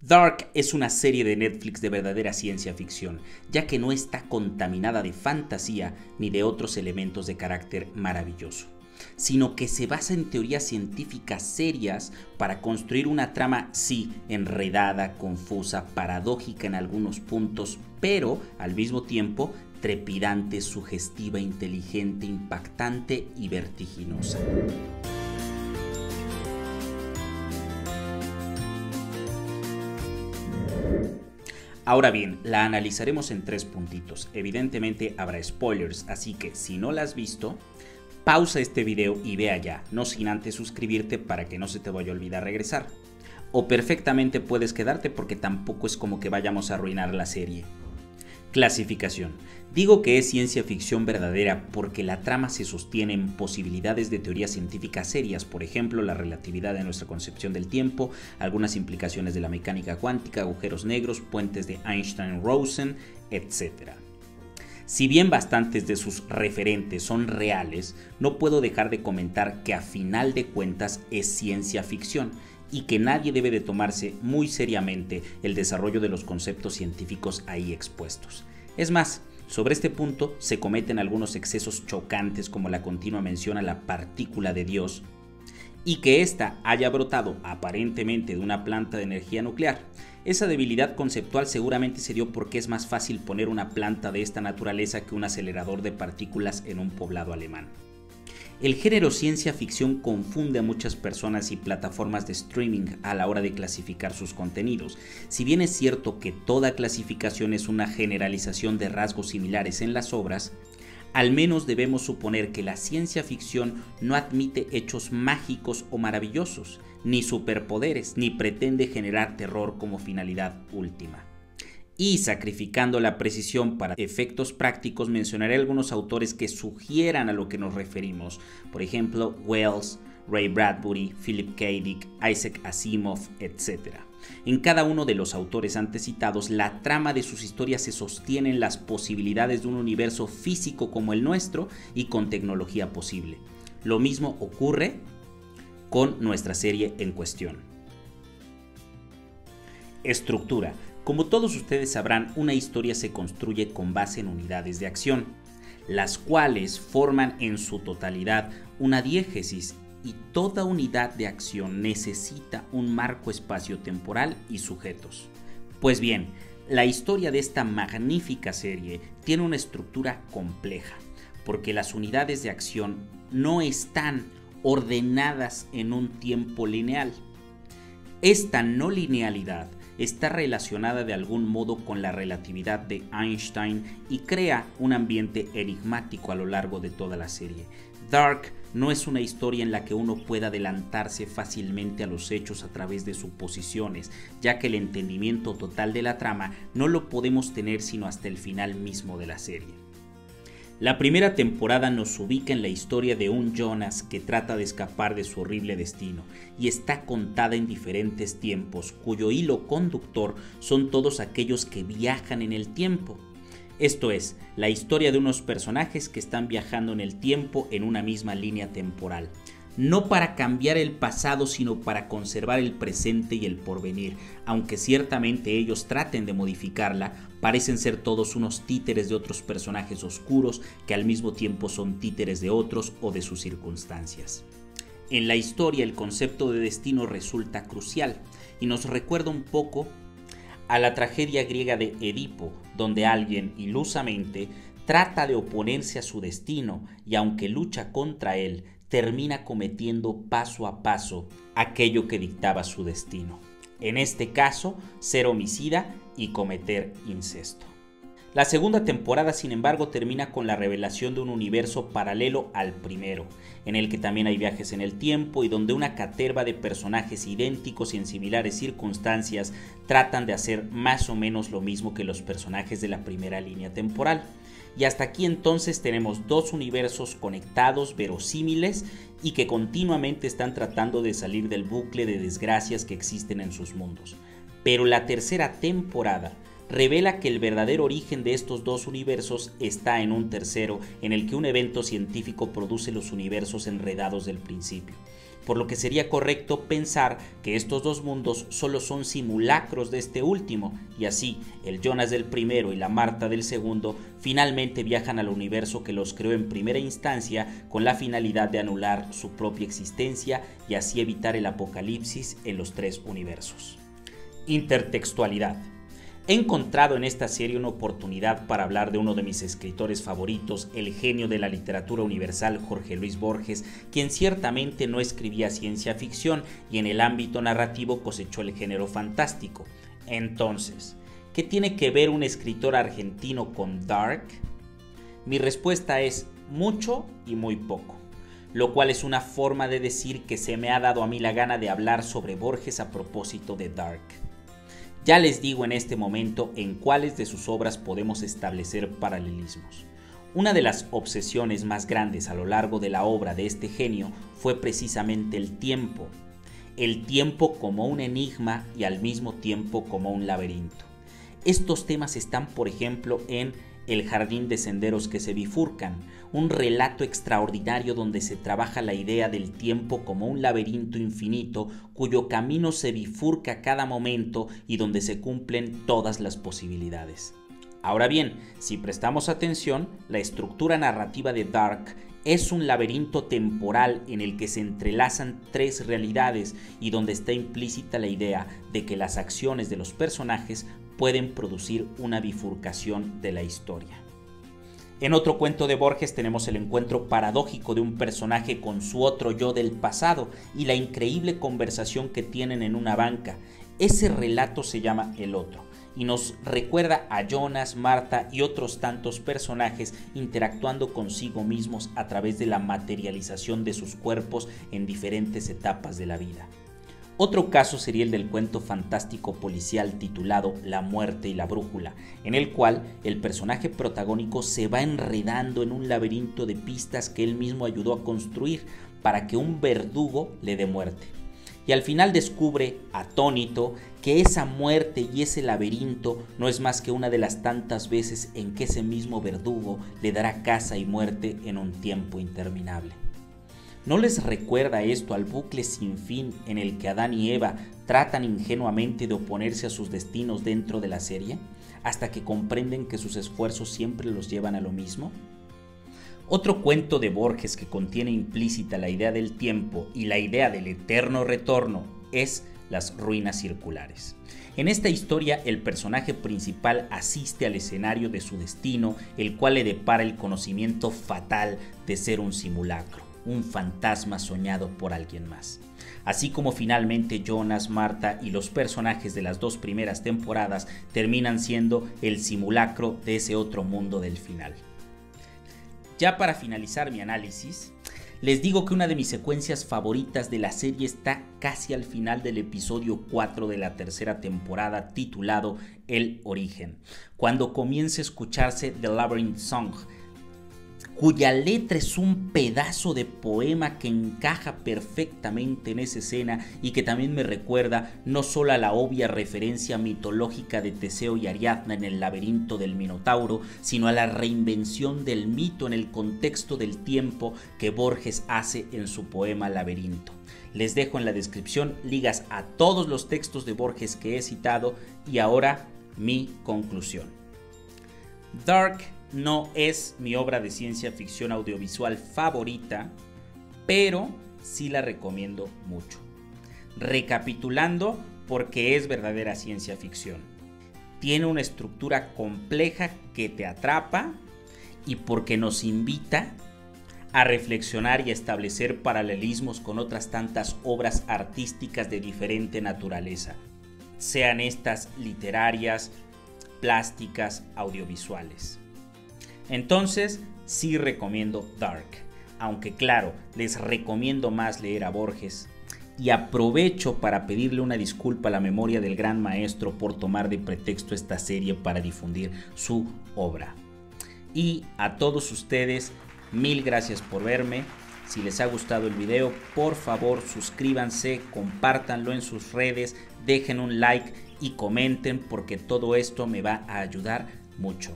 Dark es una serie de Netflix de verdadera ciencia ficción, ya que no está contaminada de fantasía ni de otros elementos de carácter maravilloso, sino que se basa en teorías científicas serias para construir una trama, sí, enredada, confusa, paradójica en algunos puntos, pero al mismo tiempo trepidante, sugestiva, inteligente, impactante y vertiginosa. Ahora bien, la analizaremos en 3 puntitos. Evidentemente habrá spoilers, así que si no la has visto, pausa este video y ve allá, no sin antes suscribirte para que no se te vaya a olvidar regresar. O perfectamente puedes quedarte porque tampoco es como que vayamos a arruinar la serie. Clasificación. Digo que es ciencia ficción verdadera porque la trama se sostiene en posibilidades de teorías científicas serias, por ejemplo, la relatividad de nuestra concepción del tiempo, algunas implicaciones de la mecánica cuántica, agujeros negros, puentes de Einstein-Rosen, etc. Si bien bastantes de sus referentes son reales, no puedo dejar de comentar que a final de cuentas es ciencia ficción y que nadie debe de tomarse muy seriamente el desarrollo de los conceptos científicos ahí expuestos. Es más, sobre este punto se cometen algunos excesos chocantes como la continua mención a la partícula de Dios y que ésta haya brotado aparentemente de una planta de energía nuclear. Esa debilidad conceptual seguramente se dio porque es más fácil poner una planta de esta naturaleza que un acelerador de partículas en un poblado alemán. El género ciencia ficción confunde a muchas personas y plataformas de streaming a la hora de clasificar sus contenidos. Si bien es cierto que toda clasificación es una generalización de rasgos similares en las obras, al menos debemos suponer que la ciencia ficción no admite hechos mágicos o maravillosos, ni superpoderes, ni pretende generar terror como finalidad última. Y sacrificando la precisión para efectos prácticos, mencionaré algunos autores que sugieran a lo que nos referimos. Por ejemplo, Wells, Ray Bradbury, Philip K. Dick, Isaac Asimov, etc. En cada uno de los autores antes citados, la trama de sus historias se sostiene en las posibilidades de un universo físico como el nuestro y con tecnología posible. Lo mismo ocurre con nuestra serie en cuestión. Estructura. Como todos ustedes sabrán, una historia se construye con base en unidades de acción, las cuales forman en su totalidad una diégesis y toda unidad de acción necesita un marco espacio-temporal y sujetos. Pues bien, la historia de esta magnífica serie tiene una estructura compleja, porque las unidades de acción no están ordenadas en un tiempo lineal. Esta no linealidad está relacionada de algún modo con la relatividad de Einstein y crea un ambiente enigmático a lo largo de toda la serie. Dark no es una historia en la que uno pueda adelantarse fácilmente a los hechos a través de suposiciones, ya que el entendimiento total de la trama no lo podemos tener sino hasta el final mismo de la serie. La primera temporada nos ubica en la historia de un Jonas que trata de escapar de su horrible destino y está contada en diferentes tiempos, cuyo hilo conductor son todos aquellos que viajan en el tiempo. Esto es, la historia de unos personajes que están viajando en el tiempo en una misma línea temporal. No para cambiar el pasado, sino para conservar el presente y el porvenir. Aunque ciertamente ellos traten de modificarla, parecen ser todos unos títeres de otros personajes oscuros que al mismo tiempo son títeres de otros o de sus circunstancias. En la historia el concepto de destino resulta crucial y nos recuerda un poco a la tragedia griega de Edipo, donde alguien ilusamente trata de oponerse a su destino y aunque lucha contra él, termina cometiendo paso a paso aquello que dictaba su destino. En este caso, ser homicida y cometer incesto. La segunda temporada, sin embargo, termina con la revelación de un universo paralelo al primero, en el que también hay viajes en el tiempo y donde una caterva de personajes idénticos y en similares circunstancias tratan de hacer más o menos lo mismo que los personajes de la primera línea temporal. Y hasta aquí entonces tenemos dos universos conectados, verosímiles y que continuamente están tratando de salir del bucle de desgracias que existen en sus mundos. Pero la tercera temporada revela que el verdadero origen de estos dos universos está en un tercero, en el que un evento científico produce los universos enredados del principio. por lo que sería correcto pensar que estos dos mundos solo son simulacros de este último, y así el Jonas del primero y la Marta del segundo finalmente viajan al universo que los creó en primera instancia con la finalidad de anular su propia existencia y así evitar el apocalipsis en los tres universos. Intertextualidad. He encontrado en esta serie una oportunidad para hablar de uno de mis escritores favoritos, el genio de la literatura universal Jorge Luis Borges, quien ciertamente no escribía ciencia ficción y en el ámbito narrativo cosechó el género fantástico. Entonces, ¿qué tiene que ver un escritor argentino con Dark? Mi respuesta es mucho y muy poco, lo cual es una forma de decir que se me ha dado a mí la gana de hablar sobre Borges a propósito de Dark. Ya les digo en este momento en cuáles de sus obras podemos establecer paralelismos. Una de las obsesiones más grandes a lo largo de la obra de este genio fue precisamente el tiempo. El tiempo como un enigma y al mismo tiempo como un laberinto. Estos temas están, por ejemplo, en El jardín de senderos que se bifurcan, un relato extraordinario donde se trabaja la idea del tiempo como un laberinto infinito cuyo camino se bifurca a cada momento y donde se cumplen todas las posibilidades. Ahora bien, si prestamos atención, la estructura narrativa de Dark es un laberinto temporal en el que se entrelazan tres realidades y donde está implícita la idea de que las acciones de los personajes pueden producir una bifurcación de la historia. En otro cuento de Borges tenemos el encuentro paradójico de un personaje con su otro yo del pasado y la increíble conversación que tienen en una banca. Ese relato se llama El Otro y nos recuerda a Jonas, Marta y otros tantos personajes interactuando consigo mismos a través de la materialización de sus cuerpos en diferentes etapas de la vida. Otro caso sería el del cuento fantástico policial titulado La muerte y la brújula, en el cual el personaje protagónico se va enredando en un laberinto de pistas que él mismo ayudó a construir para que un verdugo le dé muerte. Y al final descubre, atónito, que esa muerte y ese laberinto no es más que una de las tantas veces en que ese mismo verdugo le dará caza y muerte en un tiempo interminable. ¿No les recuerda esto al bucle sin fin en el que Adán y Eva tratan ingenuamente de oponerse a sus destinos dentro de la serie, hasta que comprenden que sus esfuerzos siempre los llevan a lo mismo? Otro cuento de Borges que contiene implícita la idea del tiempo y la idea del eterno retorno es Las ruinas circulares. En esta historia, el personaje principal asiste al escenario de su destino, el cual le depara el conocimiento fatal de ser un simulacro, un fantasma soñado por alguien más. Así como finalmente Jonas, Marta y los personajes de las dos primeras temporadas terminan siendo el simulacro de ese otro mundo del final. Ya para finalizar mi análisis, les digo que una de mis secuencias favoritas de la serie está casi al final del episodio 4 de la tercera temporada, titulado El Origen, cuando comienza a escucharse The Labyrinth Song, cuya letra es un pedazo de poema que encaja perfectamente en esa escena y que también me recuerda no solo a la obvia referencia mitológica de Teseo y Ariadna en el laberinto del Minotauro, sino a la reinvención del mito en el contexto del tiempo que Borges hace en su poema Laberinto. Les dejo en la descripción ligas a todos los textos de Borges que he citado y ahora mi conclusión. Dark no es mi obra de ciencia ficción audiovisual favorita, pero sí la recomiendo mucho. Recapitulando, porque es verdadera ciencia ficción. Tiene una estructura compleja que te atrapa y porque nos invita a reflexionar y a establecer paralelismos con otras tantas obras artísticas de diferente naturaleza, sean estas literarias, plásticas, audiovisuales. Entonces, sí recomiendo Dark, aunque claro, les recomiendo más leer a Borges y aprovecho para pedirle una disculpa a la memoria del gran maestro por tomar de pretexto esta serie para difundir su obra. Y a todos ustedes, mil gracias por verme. Si les ha gustado el video, por favor suscríbanse, compártanlo en sus redes, dejen un like y comenten porque todo esto me va a ayudar mucho.